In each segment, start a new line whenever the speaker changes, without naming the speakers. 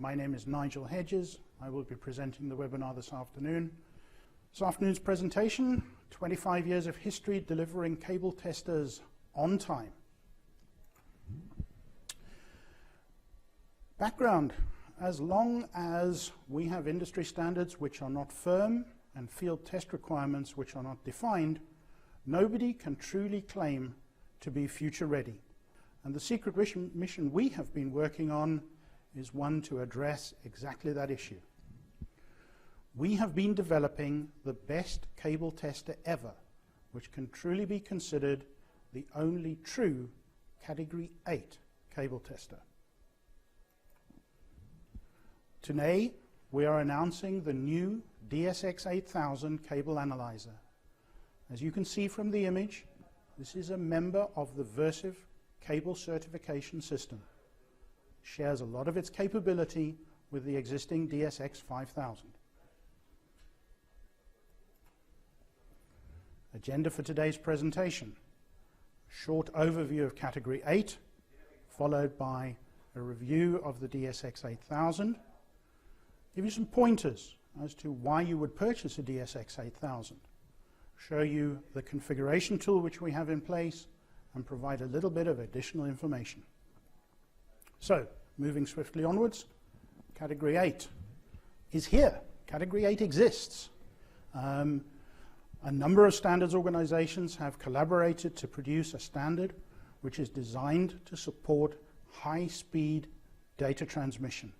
My name is Nigel Hedges. I will be presenting the webinar this afternoon. This afternoon's presentation, 25 years of history delivering cable testers on time. Background: as long as we have industry standards which are not firm and field test requirements which are not defined, nobody can truly claim to be future ready. And the secret mission we have been working on is one to address exactly that issue. We have been developing the best cable tester ever, which can truly be considered the only true Category 8 cable tester. Today, we are announcing the new DSX 8000 cable analyzer. As you can see from the image, this is a member of the Versiv cable certification system. Shares a lot of its capability with the existing DSX 5000. Agenda for today's presentation: short overview of Category 8, followed by a review of the DSX 8000, give you some pointers as to why you would purchase a DSX 8000, show you the configuration tool which we have in place, and provide a little bit of additional information. So, moving swiftly onwards, Category 8 is here. Category 8 exists. A number of standards organizations have collaborated to produce a standard which is designed to support high-speed data transmission.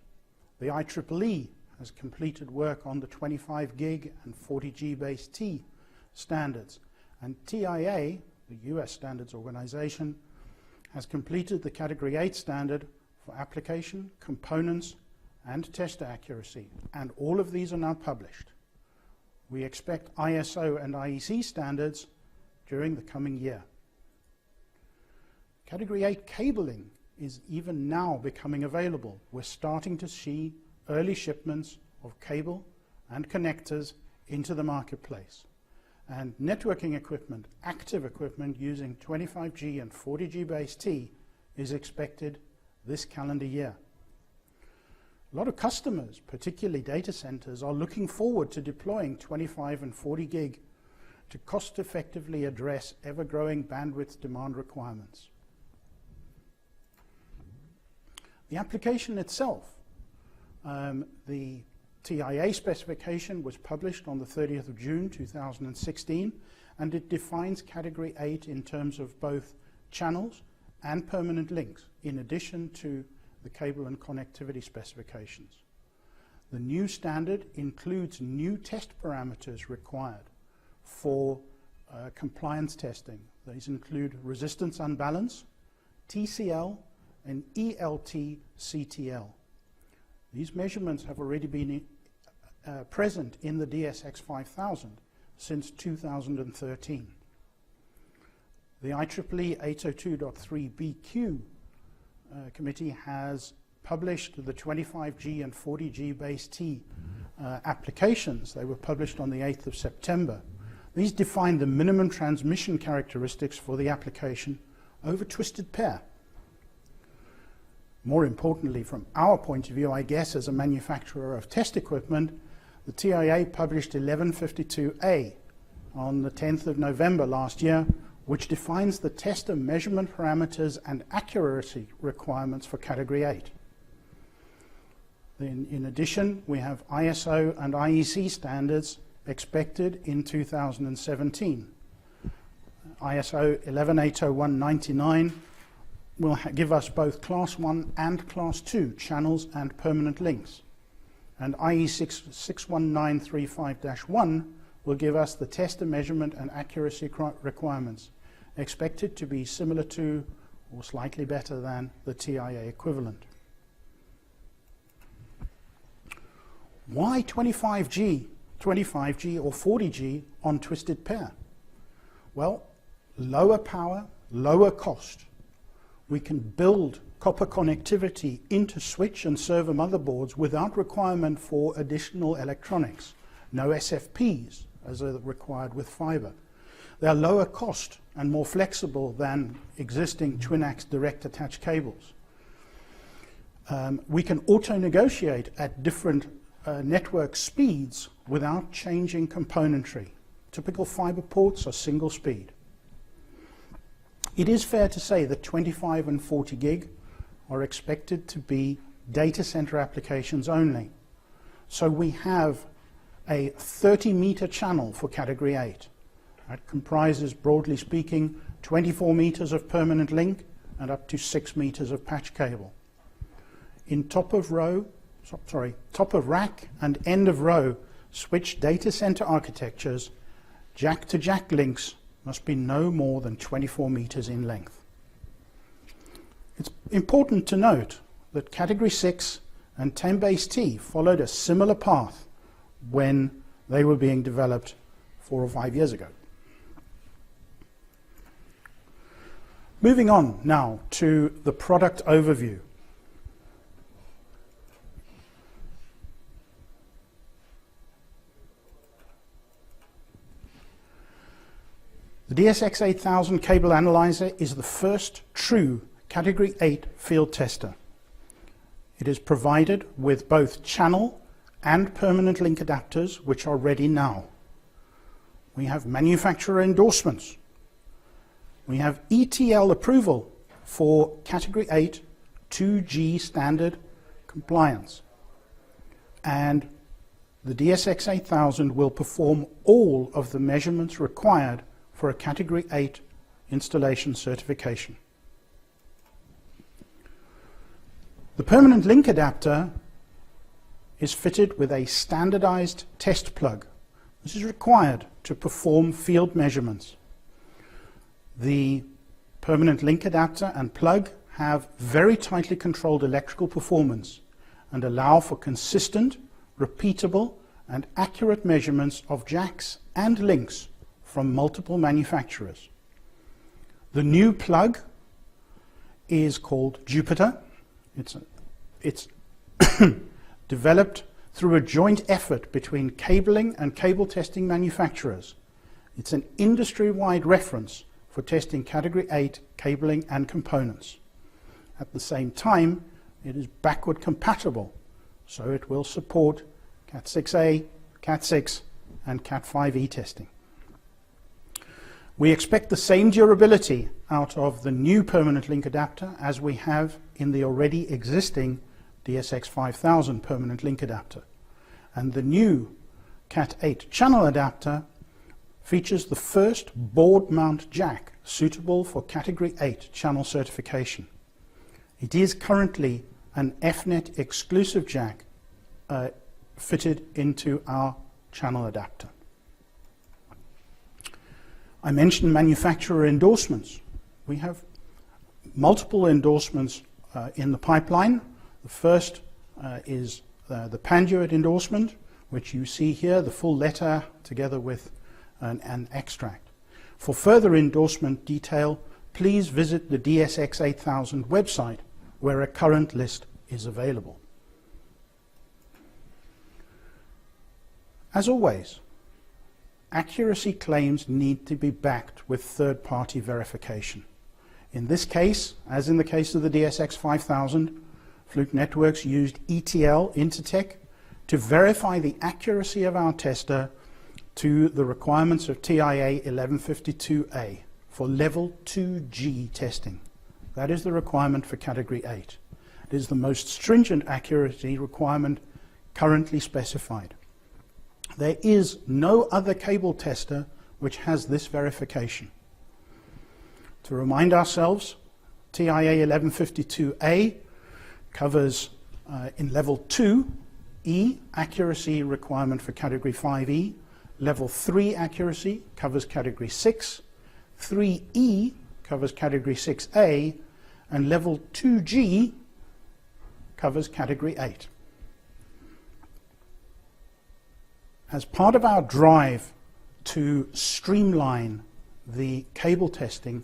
The IEEE has completed work on the 25 gig and 40 G base T standards, and TIA, the US Standards Organization, has completed the Category 8 standard for application, components, and tester accuracy, and all of these are now published. We expect ISO and IEC standards during the coming year. Category 8 cabling is even now becoming available. We're starting to see early shipments of cable and connectors into the marketplace. And networking equipment, active equipment using 25G and 40G base T is expected this calendar year. A lot of customers, particularly data centers, are looking forward to deploying 25 and 40 gig to cost-effectively address ever-growing bandwidth demand requirements. The application itself, the TIA specification was published on the 30th of June 2016, and it defines Category 8 in terms of both channels and permanent links, in addition to the cable and connectivity specifications. The new standard includes new test parameters required for compliance testing. These include resistance unbalance, TCL, and ELT-CTL. These measurements have already been present in the DSX 5000 since 2013. The IEEE 802.3BQ committee has published the 25G and 40G base T applications. They were published on the 8th of September. These define the minimum transmission characteristics for the application over twisted pair. More importantly, from our point of view, I guess, as a manufacturer of test equipment, the TIA published 1152A on the 10th of November last year, which defines the tester measurement parameters and accuracy requirements for Category 8. In addition, we have ISO and IEC standards expected in 2017. ISO 11801-99 will give us both Class 1 and Class 2 channels and permanent links. And IE 61935-1 will give us the tester measurement and accuracy requirements, expected to be similar to or slightly better than the TIA equivalent. Why 25G or 40G on twisted pair? Well, lower power, lower cost. We can build copper connectivity into switch and server motherboards without requirement for additional electronics. No SFPs as are required with fiber. They are lower cost and more flexible than existing twin-ax direct attached cables. We can auto-negotiate at different network speeds without changing componentry. Typical fiber ports are single speed. It is fair to say that 25 and 40 gig are expected to be data center applications only. So we have a 30-meter channel for Category 8. That comprises, broadly speaking, 24 meters of permanent link and up to 6 meters of patch cable. In top of rack and end of row switch data center architectures, jack-to-jack links must be no more than 24 meters in length. It's important to note that Category 6 and 10BASE-T followed a similar path when they were being developed 4 or 5 years ago. Moving on now to the product overview. The DSX 8000 cable analyzer is the first true Category 8 field tester. It is provided with both channel and permanent link adapters, which are ready now. We have manufacturer endorsements. We have ETL approval for Category 8 2G standard compliance. And the DSX 8000 will perform all of the measurements required for a Category 8 installation certification. The permanent link adapter is fitted with a standardized test plug. This is required to perform field measurements. The permanent link adapter and plug have very tightly controlled electrical performance and allow for consistent, repeatable, and accurate measurements of jacks and links from multiple manufacturers. The new plug is called Jupiter. It's developed through a joint effort between cabling and cable testing manufacturers. It's an industry-wide reference for testing Category 8 cabling and components. At the same time, it is backward compatible, so it will support Cat6a, Cat6, and Cat5e testing. We expect the same durability out of the new permanent link adapter as we have in the already existing DSX 5000 permanent link adapter. And the new Cat8 channel adapter features the first board mount jack suitable for Category 8 channel certification. It is currently an FNet exclusive jack fitted into our channel adapter. I mentioned manufacturer endorsements. We have multiple endorsements in the pipeline. The first is the Panduit endorsement, which you see here, the full letter together with an extract. For further endorsement detail, please visit the DSX 8000 website, where a current list is available. As always, accuracy claims need to be backed with third-party verification. In this case, as in the case of the DSX 5000, Fluke Networks used ETL Intertek to verify the accuracy of our tester to the requirements of TIA 1152A for level 2G testing. That is the requirement for Category 8. It is the most stringent accuracy requirement currently specified. There is no other cable tester which has this verification. To remind ourselves, TIA 1152A covers in level 2E accuracy requirement for Category 5E, level 3 accuracy covers Category 6, 3E covers Category 6A, and level 2G covers Category 8. As part of our drive to streamline the cable testing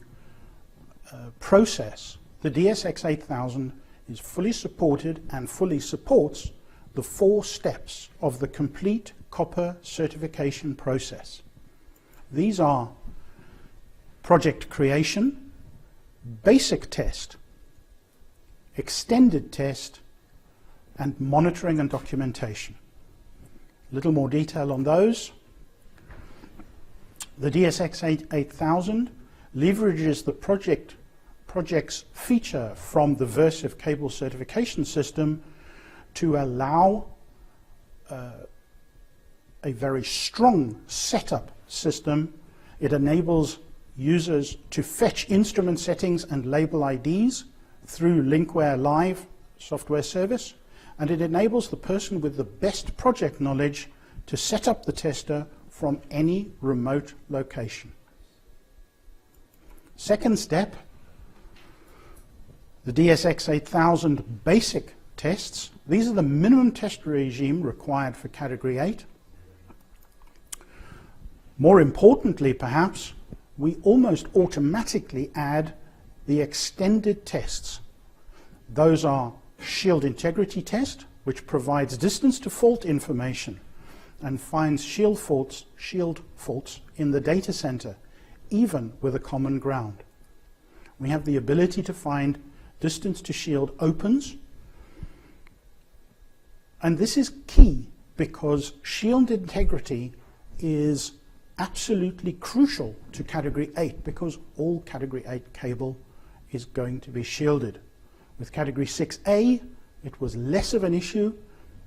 process, the DSX 8000 is fully supported and fully supports the 4 steps of the complete copper certification process. These are project creation, basic test, extended test, and monitoring and documentation. A little more detail on those. The DSX 8000 leverages the project's feature from the Versiv cable certification system to allow a very strong setup system. It enables users to fetch instrument settings and label IDs through Linkware Live software service, and it enables the person with the best project knowledge to set up the tester from any remote location. Second step, the DSX 8000 basic tests. These are the minimum test regime required for Category 8. More importantly, perhaps, we almost automatically add the extended tests. Those are shield integrity test, which provides distance to fault information and finds shield faults in the data center, even with a common ground. We have the ability to find distance to shield opens, and this is key because shield integrity is absolutely crucial to Category 8 because all Category 8 cable is going to be shielded. With Category 6A, it was less of an issue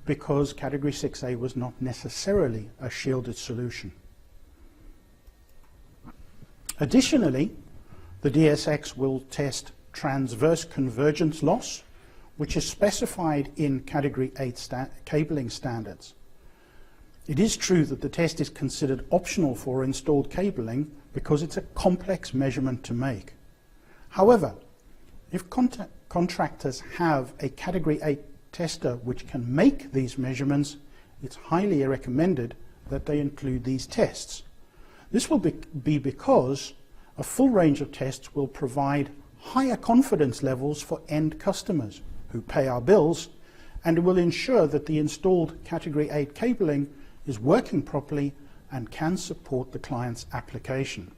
because Category 6A was not necessarily a shielded solution. Additionally, the DSX will test transverse convergence loss, which is specified in Category 8 cabling standards. It is true that the test is considered optional for installed cabling because it's a complex measurement to make. However, if contractors have a Category 8 tester which can make these measurements, it's highly recommended that they include these tests. This will be because a full range of tests will provide higher confidence levels for end customers who pay our bills, and it will ensure that the installed Category 8 cabling is working properly and can support the client's application.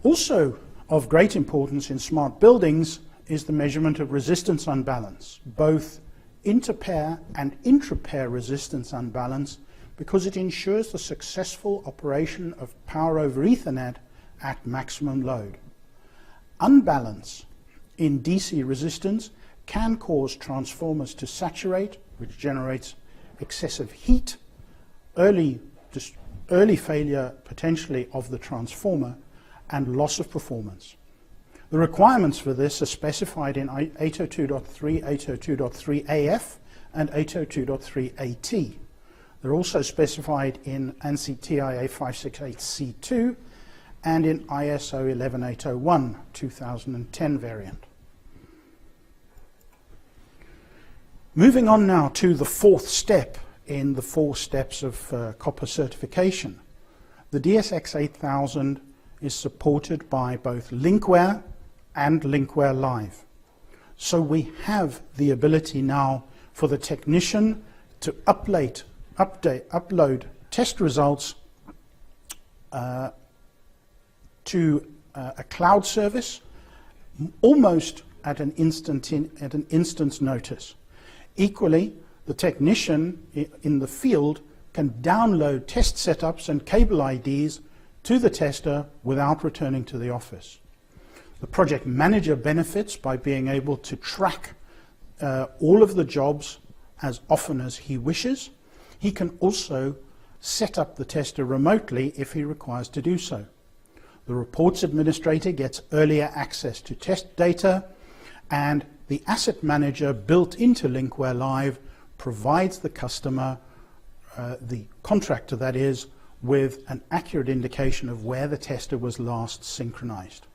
Also of great importance in smart buildings is the measurement of resistance unbalance, both inter-pair and intra-pair resistance unbalance, because it ensures the successful operation of power over Ethernet at maximum load. Unbalance in DC resistance can cause transformers to saturate, which generates excessive heat, early failure potentially of the transformer, and loss of performance. The requirements for this are specified in 802.3, 802.3 AF, and 802.3 AT. They're also specified in ANSI TIA 568C2 and in ISO 11801 2010 variant. Moving on now to the fourth step in the 4 steps of copper certification. The DSX 8000 is supported by both Linkware and Linkware Live. So we have the ability now for the technician to upload test results to a cloud service almost at an instance notice. Equally, the technician in the field can download test setups and cable IDs to the tester without returning to the office. The project manager benefits by being able to track all of the jobs as often as he wishes. He can also set up the tester remotely if he requires to do so. The reports administrator gets earlier access to test data, and the asset manager built into Linkware Live provides the customer, the contractor that is, with an accurate indication of where the tester was last synchronized.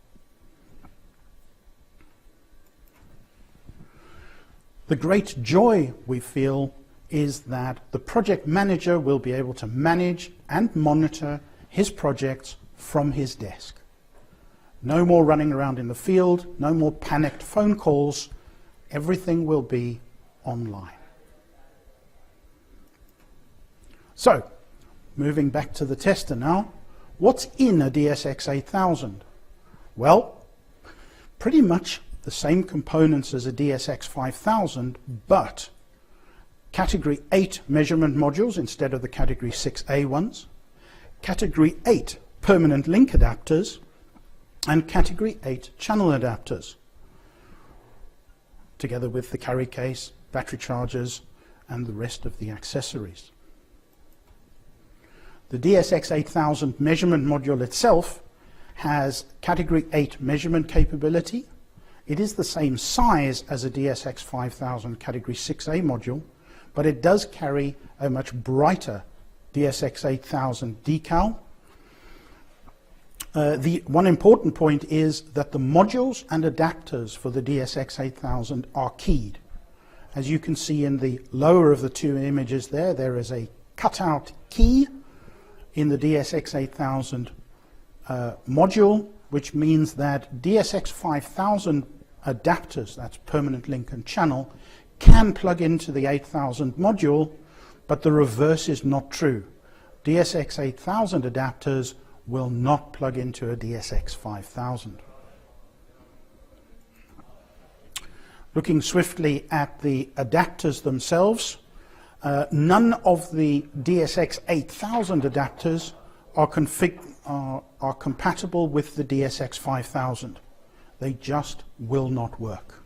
The great joy we feel is that the project manager will be able to manage and monitor his projects from his desk. No more running around in the field, no more panicked phone calls. Everything will be online. So, moving back to the tester now, what's in a DSX 8000? Well, pretty much the same components as a DSX 5000, but Category 8 measurement modules instead of the Category 6A ones, Category 8 permanent link adapters, and Category 8 channel adapters, together with the carry case, battery chargers, and the rest of the accessories. The DSX 8000 measurement module itself has Category 8 measurement capability. It is the same size as a DSX 5000 Category 6A module, but it does carry a much brighter DSX 8000 decal. The one important point is that the modules and adapters for the DSX 8000 are keyed. As you can see in the lower of the two images there is a cutout key in the DSX 8000 module, which means that DSX 5000 adapters, that's permanent link and channel, can plug into the 8000 module, but the reverse is not true. DSX 8000 adapters will not plug into a DSX 5000. Looking swiftly at the adapters themselves, none of the DSX 8000 adapters are compatible with the DSX 5000. They just will not work.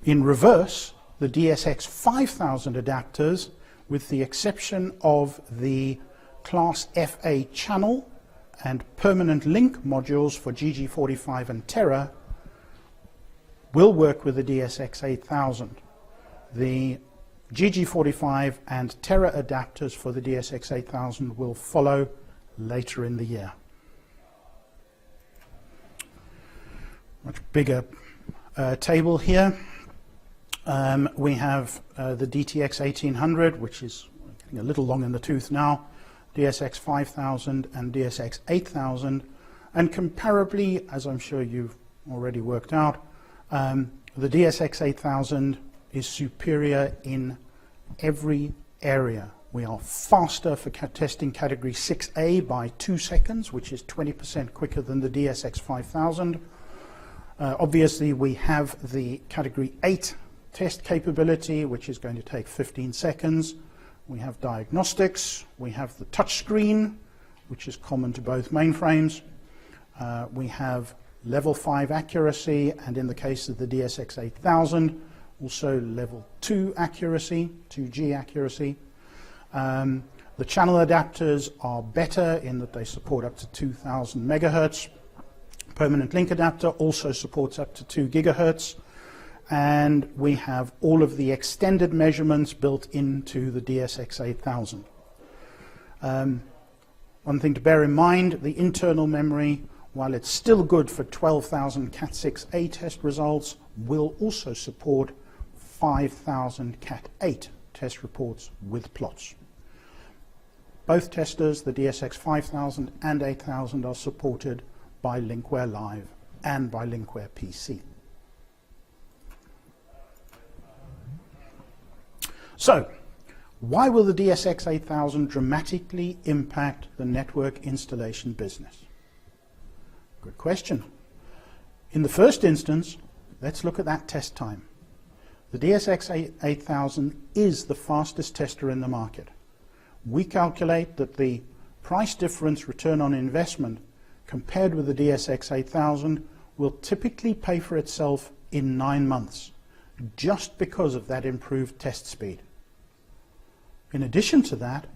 In reverse, the DSX 5000 adapters, with the exception of the Class FA channel and permanent link modules for GG45 and Terra, will work with the DSX 8000. The GG45 and Terra adapters for the DSX 8000 will follow later in the year. Much bigger table here. We have the DTX 1800, which is getting a little long in the tooth now, DSX 5000 and DSX 8000, and comparably, as I'm sure you've already worked out, the DSX 8000 is superior in every area. We are faster for testing Category 6A by 2 seconds, which is 20% quicker than the DSX 5000. Obviously, we have the Category 8 test capability, which is going to take 15 seconds. We have diagnostics. We have the touch screen, which is common to both mainframes. We have level 5 accuracy, and in the case of the DSX 8000, also level 2 accuracy, 2G accuracy. The channel adapters are better in that they support up to 2000 megahertz. Permanent link adapter also supports up to 2 gigahertz. And we have all of the extended measurements built into the DSX 8000. One thing to bear in mind, the internal memory, while it's still good for 12,000 Cat6A test results, will also support 5,000 Cat8 test reports with plots. Both testers, the DSX 5000 and 8000, are supported by Linkware Live and by Linkware PC. So, why will the DSX 8000 dramatically impact the network installation business? Good question. In the first instance, let's look at that test time. The DSX 8000 is the fastest tester in the market. We calculate that the price difference return on investment compared with the DSX 8000 will typically pay for itself in 9 months, just because of that improved test speed. In addition to that,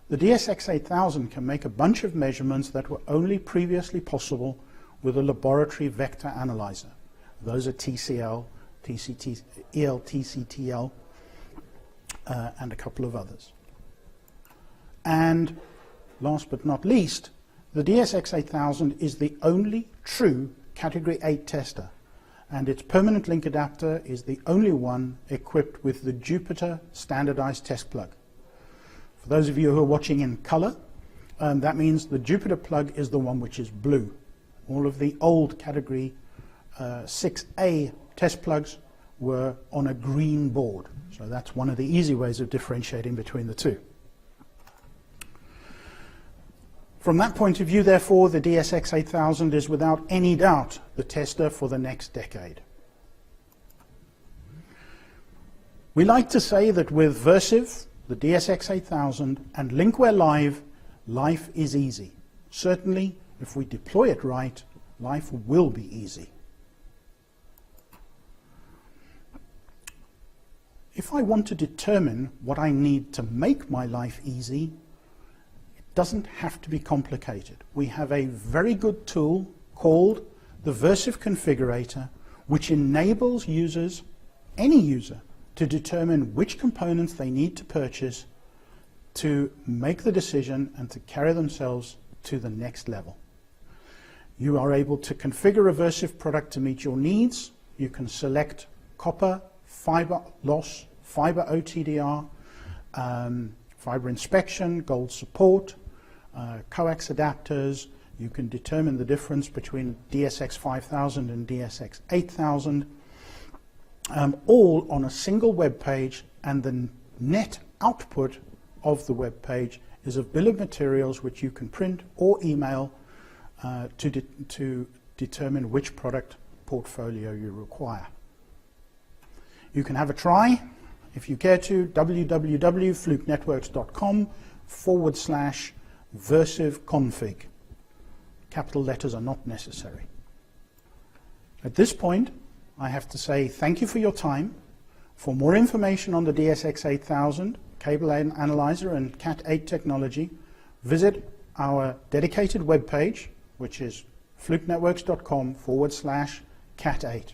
the DSX 8000 can make a bunch of measurements that were only previously possible with a laboratory vector analyzer. Those are TCL, ELTCTL, and a couple of others. And last but not least, the DSX 8000 is the only true Category 8 tester, and its permanent link adapter is the only one equipped with the Jupiter standardized test plug. For those of you who are watching in color, that means the Jupiter plug is the one which is blue. All of the old Category 6A test plugs were on a green board. So that's one of the easy ways of differentiating between the two. From that point of view, therefore, the DSX 8000 is without any doubt the tester for the next decade. We like to say that with Versiv, the DSX 8000, and Linkware Live, life is easy. Certainly, if we deploy it right, life will be easy. If I want to determine what I need to make my life easy, it doesn't have to be complicated. We have a very good tool called the Versiv Configurator, which enables users, any user, to determine which components they need to purchase to make the decision and to carry themselves to the next level. You are able to configure a Versiv product to meet your needs. You can select copper, fiber loss, fiber OTDR, fiber inspection, gold support, coax adapters. You can determine the difference between DSX 5000 and DSX 8000, all on a single web page, and the net output of the web page is a bill of materials which you can print or email to determine which product portfolio you require. You can have a try, if you care to, www.fluknetworks.com/versivconfig. Capital letters are not necessary. At this point, I have to say thank you for your time. For more information on the DSX 8000, cable analyzer and Cat8 technology, visit our dedicated web page, which is fluknetworks.com/Cat8.